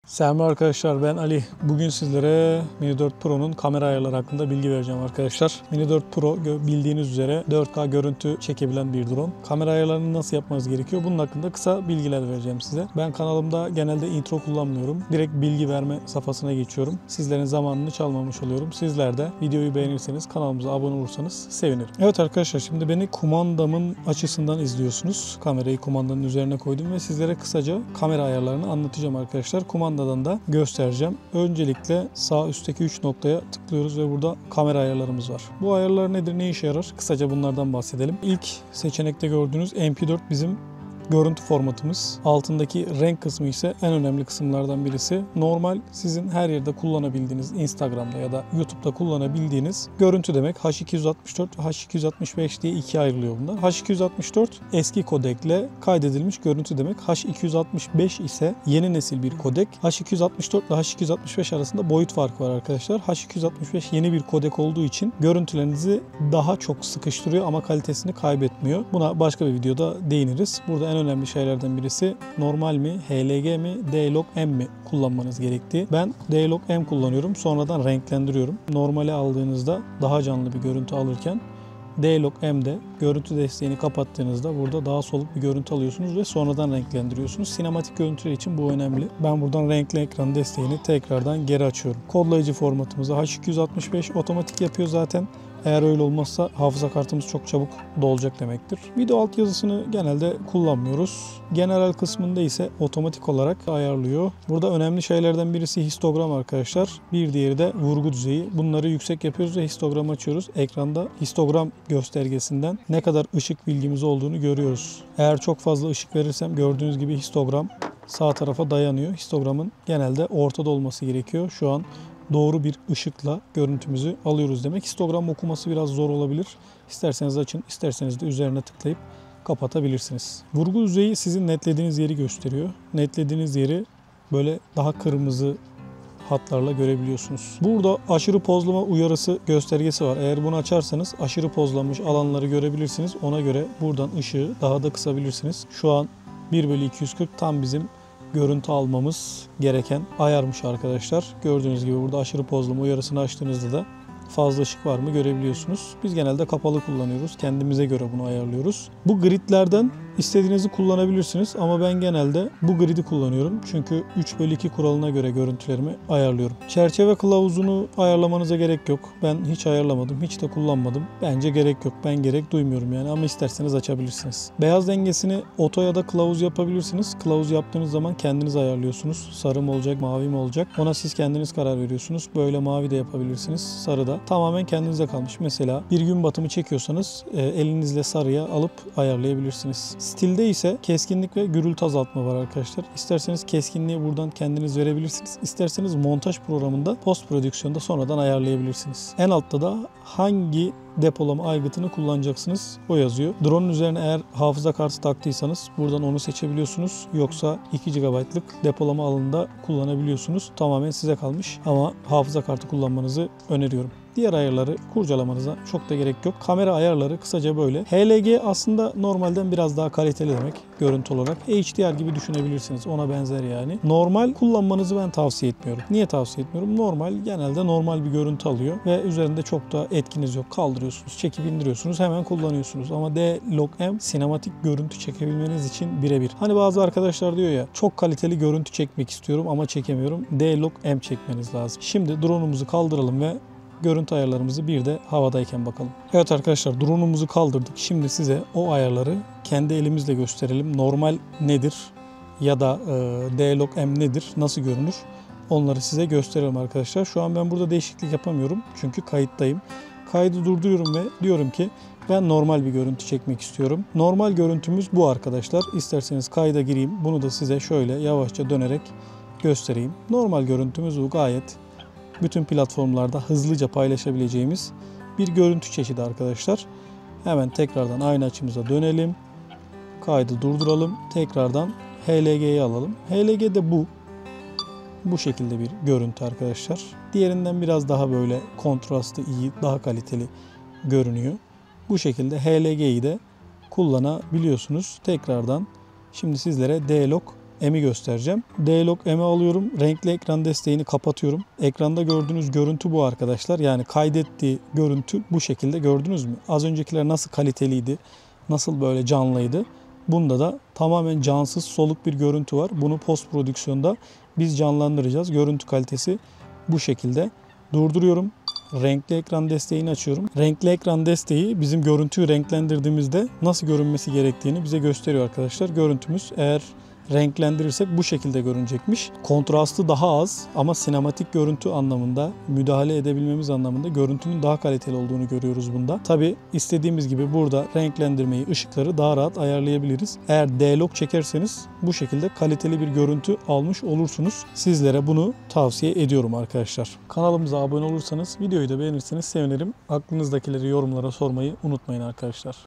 Selam arkadaşlar, ben Ali. Bugün sizlere Mini 4 Pro'nun kamera ayarları hakkında bilgi vereceğim arkadaşlar. Mini 4 Pro bildiğiniz üzere 4K görüntü çekebilen bir drone. Kamera ayarlarını nasıl yapmanız gerekiyor? Bunun hakkında kısa bilgiler vereceğim size. Ben kanalımda genelde intro kullanmıyorum. Direkt bilgi verme safhasına geçiyorum. Sizlerin zamanını çalmamış oluyorum. Sizler de videoyu beğenirseniz, kanalımıza abone olursanız sevinirim. Evet arkadaşlar, şimdi beni kumandamın açısından izliyorsunuz. Kamerayı kumandanın üzerine koydum ve sizlere kısaca kamera ayarlarını anlatacağım arkadaşlar. Kumandadan da göstereceğim. Öncelikle sağ üstteki 3 noktaya tıklıyoruz ve burada kamera ayarlarımız var. Bu ayarlar nedir, ne işe yarar? Kısaca bunlardan bahsedelim. İlk seçenekte gördüğünüz MP4 bizim görüntü formatımız. Altındaki renk kısmı ise en önemli kısımlardan birisi. Normal sizin her yerde kullanabildiğiniz, Instagram'da ya da YouTube'da kullanabildiğiniz görüntü demek. H264 ve H265 diye ikiye ayrılıyor bunlar. H264 eski kodekle kaydedilmiş görüntü demek. H265 ise yeni nesil bir kodek. H264 ile H265 arasında boyut farkı var arkadaşlar. H265 yeni bir kodek olduğu için görüntülerinizi daha çok sıkıştırıyor ama kalitesini kaybetmiyor. Buna başka bir videoda değiniriz. Burada en önemli şeylerden birisi normal mi, HLG mi, D-Log-M mi kullanmanız gerektiği. Ben D-Log-M kullanıyorum. Sonradan renklendiriyorum. Normale aldığınızda daha canlı bir görüntü alırken D-Log-M'de görüntü desteğini kapattığınızda burada daha soluk bir görüntü alıyorsunuz ve sonradan renklendiriyorsunuz. Sinematik görüntüler için bu önemli. Ben buradan renkli ekran desteğini tekrardan geri açıyorum. Kodlayıcı formatımızı H265 otomatik yapıyor zaten. Eğer öyle olmazsa hafıza kartımız çok çabuk dolacak demektir. Video altyazısını genelde kullanmıyoruz. General kısmında ise otomatik olarak ayarlıyor. Burada önemli şeylerden birisi histogram arkadaşlar. Bir diğeri de vurgu düzeyi. Bunları yüksek yapıyoruz ve histogram açıyoruz. Ekranda histogram göstergesinden ne kadar ışık bilgimiz olduğunu görüyoruz. Eğer çok fazla ışık verirsem gördüğünüz gibi histogram sağ tarafa dayanıyor. Histogramın genelde ortada olması gerekiyor. Şu an doğru bir ışıkla görüntümüzü alıyoruz demek. Histogram okuması biraz zor olabilir. İsterseniz açın, isterseniz de üzerine tıklayıp kapatabilirsiniz. Vurgu düzeyi sizin netlediğiniz yeri gösteriyor. Netlediğiniz yeri böyle daha kırmızı hatlarla görebiliyorsunuz. Burada aşırı pozlama uyarısı göstergesi var. Eğer bunu açarsanız aşırı pozlanmış alanları görebilirsiniz. Ona göre buradan ışığı daha da kısabilirsiniz. Şu an 1/240 tam bizim görüntü almamız gereken ayarmış arkadaşlar. Gördüğünüz gibi burada aşırı pozlama uyarısını açtığınızda da fazla ışık var mı görebiliyorsunuz. Biz genelde kapalı kullanıyoruz. Kendimize göre bunu ayarlıyoruz. Bu gridlerden istediğinizi kullanabilirsiniz ama ben genelde bu gridi kullanıyorum. Çünkü 3/2 kuralına göre görüntülerimi ayarlıyorum. Çerçeve kılavuzunu ayarlamanıza gerek yok. Ben hiç ayarlamadım. Hiç de kullanmadım. Bence gerek yok. Ben gerek duymuyorum yani ama isterseniz açabilirsiniz. Beyaz dengesini oto ya da kılavuz yapabilirsiniz. Kılavuz yaptığınız zaman kendiniz ayarlıyorsunuz. Sarı mı olacak, mavi mi olacak? Ona siz kendiniz karar veriyorsunuz. Böyle mavi de yapabilirsiniz. Sarı da. Tamamen kendinize kalmış. Mesela bir gün batımı çekiyorsanız elinizle sarıya alıp ayarlayabilirsiniz. Stilde ise keskinlik ve gürültü azaltma var arkadaşlar. İsterseniz keskinliği buradan kendiniz verebilirsiniz. İsterseniz montaj programında post prodüksiyonda sonradan ayarlayabilirsiniz. En altta da hangi depolama aygıtını kullanacaksınız o yazıyor. Drone'un üzerine eğer hafıza kartı taktıysanız buradan onu seçebiliyorsunuz. Yoksa 2 GB'lık depolama alanında kullanabiliyorsunuz. Tamamen size kalmış ama hafıza kartı kullanmanızı öneriyorum. Diğer ayarları kurcalamanıza çok da gerek yok. Kamera ayarları kısaca böyle. HLG aslında normalden biraz daha kaliteli demek görüntü olarak. HDR gibi düşünebilirsiniz. Ona benzer yani. Normal kullanmanızı ben tavsiye etmiyorum. Niye tavsiye etmiyorum? Normal genelde normal bir görüntü alıyor ve üzerinde çok da etkiniz yok. Kaldırıyorsunuz, çekip indiriyorsunuz, hemen kullanıyorsunuz. Ama D-Log-M sinematik görüntü çekebilmeniz için birebir. Hani bazı arkadaşlar diyor ya, çok kaliteli görüntü çekmek istiyorum ama çekemiyorum. D-Log-M çekmeniz lazım. Şimdi drone'umuzu kaldıralım ve görüntü ayarlarımızı bir de havadayken bakalım. Evet arkadaşlar, drone'umuzu kaldırdık. Şimdi size o ayarları kendi elimizle gösterelim. Normal nedir ya da D-Log-M nedir, nasıl görünür? Onları size gösterelim arkadaşlar. Şu an ben burada değişiklik yapamıyorum çünkü kayıttayım. Kaydı durduruyorum ve diyorum ki ben normal bir görüntü çekmek istiyorum. Normal görüntümüz bu arkadaşlar. İsterseniz kayda gireyim. Bunu da size şöyle yavaşça dönerek göstereyim. Normal görüntümüz bu, gayet bütün platformlarda hızlıca paylaşabileceğimiz bir görüntü çeşidi arkadaşlar. Hemen tekrardan aynı açımıza dönelim. Kaydı durduralım. Tekrardan HLG'yi alalım. HLG de bu şekilde bir görüntü arkadaşlar. Diğerinden biraz daha böyle kontrastı iyi, daha kaliteli görünüyor. Bu şekilde HLG'yi de kullanabiliyorsunuz. Tekrardan şimdi sizlere D-Log M'i göstereceğim. D-Log M'i alıyorum. Renkli ekran desteğini kapatıyorum. Ekranda gördüğünüz görüntü bu arkadaşlar. Yani kaydettiği görüntü bu şekilde, gördünüz mü? Az öncekiler nasıl kaliteliydi, nasıl böyle canlıydı. Bunda da tamamen cansız, soluk bir görüntü var. Bunu post prodüksiyonda biz canlandıracağız. Görüntü kalitesi bu şekilde. Durduruyorum. Renkli ekran desteğini açıyorum. Renkli ekran desteği bizim görüntüyü renklendirdiğimizde nasıl görünmesi gerektiğini bize gösteriyor arkadaşlar. Görüntümüz eğer renklendirirsek bu şekilde görünecekmiş. Kontrastı daha az ama sinematik görüntü anlamında, müdahale edebilmemiz anlamında görüntünün daha kaliteli olduğunu görüyoruz bunda. Tabi istediğimiz gibi burada renklendirmeyi, ışıkları daha rahat ayarlayabiliriz. Eğer D-Log çekerseniz bu şekilde kaliteli bir görüntü almış olursunuz. Sizlere bunu tavsiye ediyorum arkadaşlar. Kanalımıza abone olursanız, videoyu da beğenirseniz sevinirim. Aklınızdakileri yorumlara sormayı unutmayın arkadaşlar.